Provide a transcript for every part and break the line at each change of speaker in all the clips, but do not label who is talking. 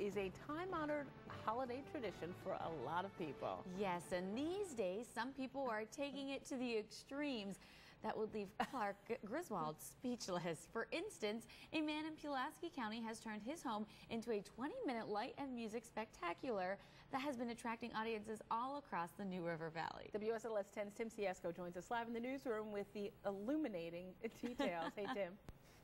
is a time-honored holiday tradition for a lot of people.
Yes, and these days, some people are taking it to the extremes that would leave Clark Griswold speechless. For instance, a man in Pulaski County has turned his home into a 20-minute light and music spectacular that has been attracting audiences all across the New River Valley.
WSLS10's Tim Ciesco joins us live in the newsroom with the illuminating details. Hey, Tim.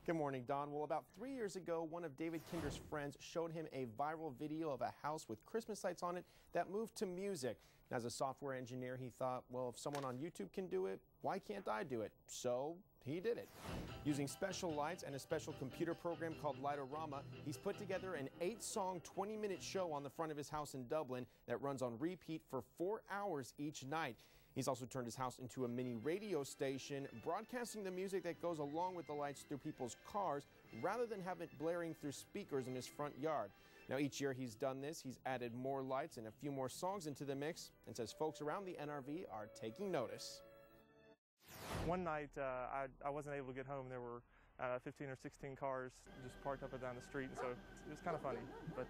Good morning, Don. Well, about 3 years ago, one of David Kinder's friends showed him a viral video of a house with Christmas lights on it that moved to music. And as a software engineer, he thought, well, if someone on YouTube can do it, why can't I do it? So he did it. Using special lights and a special computer program called Lightorama, he's put together an 8-song, 20-minute show on the front of his house in Dublin that runs on repeat for 4 hours each night. He's also turned his house into a mini radio station, broadcasting the music that goes along with the lights through people's cars rather than have it blaring through speakers in his front yard. Now, each year he's done this, he's added more lights and a few more songs into the mix and says folks around the NRV are taking notice.
One night I wasn't able to get home. There were 15 or 16 cars just parked up and down the street, and so it was kind of funny. But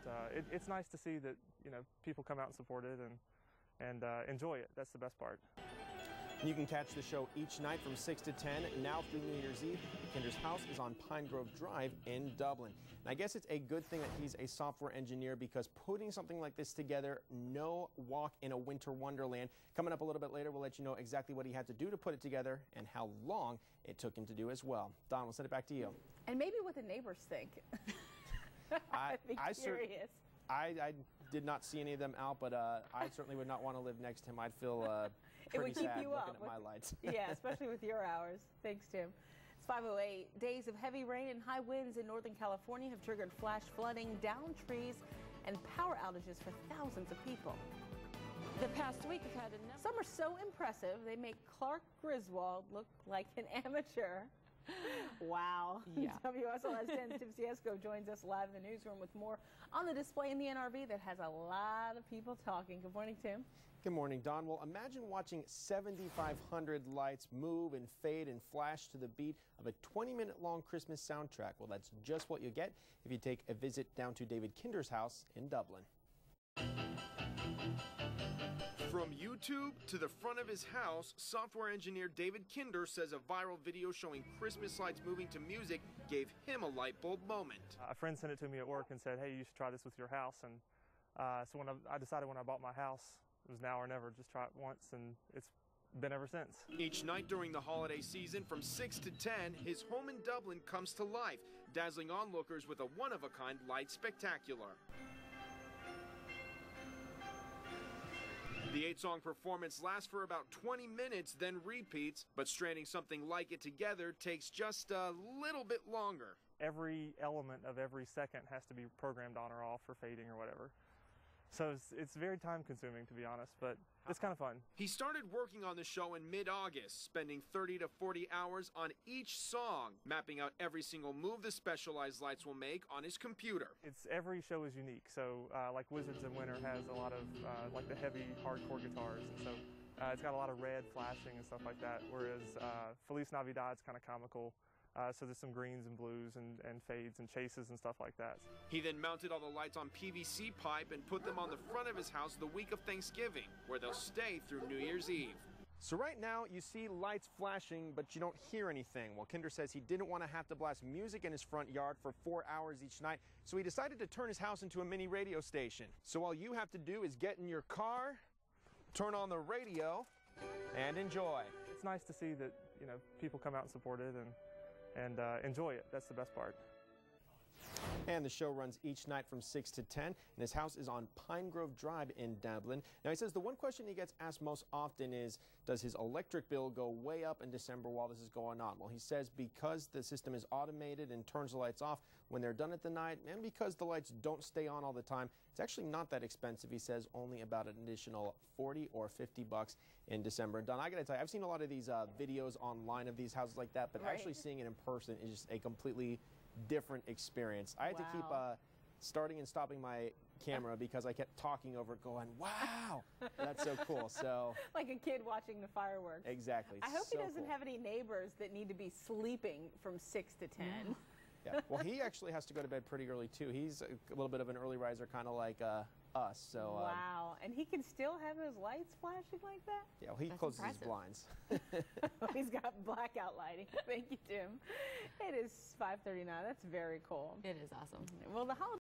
it's nice to see that, you know, people come out and support it and enjoy it. That's the best part.
You can catch the show each night from 6 to 10, now through New Year's Eve. Kinder's house is on Pine Grove Drive in Dublin. And I guess it's a good thing that he's a software engineer, because putting something like this together, no walk in a winter wonderland. Coming up a little bit later, we'll let you know exactly what he had to do to put it together and how long it took him to do as well. Don, we'll send it back to you.
And maybe what the neighbors think. I'd be curious.
I did not see any of them out, but I certainly would not want to live next to him. I'd feel pretty sad looking at my lights.
Yeah, especially with your hours. Thanks, Tim. It's 5:08. Days of heavy rain and high winds in Northern California have triggered flash flooding, downed trees, and power outages for thousands of people. The past week have had enough. Some are so impressive, they make Clark Griswold look like an amateur. Wow. Yeah. WSLS10's Tim Ciesco joins us live in the newsroom with more on the display in the NRV that has a lot of people talking. Good morning, Tim.
Good morning, Don. Well, imagine watching 7,500 lights move and fade and flash to the beat of a 20-minute long Christmas soundtrack. Well, that's just what you get if you take a visit down to David Kinder's house in Dublin. From YouTube to the front of his house, software engineer David Kinder says a viral video showing Christmas lights moving to music gave him a light bulb moment.
A friend sent it to me at work and said, hey, you should try this with your house. And so when I decided when I bought my house, it was now or never, just try it once, and it's been ever since.
Each night during the holiday season from 6 to 10, his home in Dublin comes to life, dazzling onlookers with a one-of-a-kind light spectacular. The 8-song performance lasts for about 20 minutes, then repeats, but stranding something like it together takes just a little bit longer.
Every element of every second has to be programmed on or off for fading or whatever. So it's very time consuming, to be honest, but it's kind of fun.
He started working on the show in mid-August, spending 30 to 40 hours on each song, mapping out every single move the specialized lights will make on his computer.
Every show is unique, so like Wizards in Winter has a lot of like the heavy hardcore guitars, and so it's got a lot of red flashing and stuff like that, whereas Feliz Navidad's kind of comical. So there's some greens and blues and fades and chases and stuff like that.
He then mounted all the lights on PVC pipe and put them on the front of his house the week of Thanksgiving, where they'll stay through New Year's Eve. So right now you see lights flashing, but you don't hear anything. Well, Kinder says he didn't want to have to blast music in his front yard for 4 hours each night, so he decided to turn his house into a mini radio station. So all you have to do is get in your car, turn on the radio, and enjoy.
It's nice to see that, you know, people come out and support it and enjoy it. That's the best part.
And the show runs each night from 6 to 10, and his house is on Pine Grove Drive in Dublin. Now, he says the one question he gets asked most often is, does his electric bill go way up in December while this is going on? Well, he says because the system is automated and turns the lights off when they're done at the night, and because the lights don't stay on all the time, it's actually not that expensive. He says only about an additional 40 or 50 bucks in December. And Don, I gotta tell you, I've seen a lot of these videos online of these houses like that, but actually seeing it in person is just a completely different experience. I had to keep starting and stopping my camera because I kept talking over it going, wow, that's so cool. So
like a kid watching the fireworks.
Exactly.
I hope he doesn't have any neighbors that need to be sleeping from 6 to 10.
Yeah. Well, he actually has to go to bed pretty early too. He's a little bit of an early riser, kind of like us. So.
Wow. And he can still have his lights flashing like that?
Yeah. Well, he
That's
closes
impressive.
his blinds.
He's got blackout lighting. Thank you, Tim. It is 5:39. That's very cool.
It is awesome.
Well, the holiday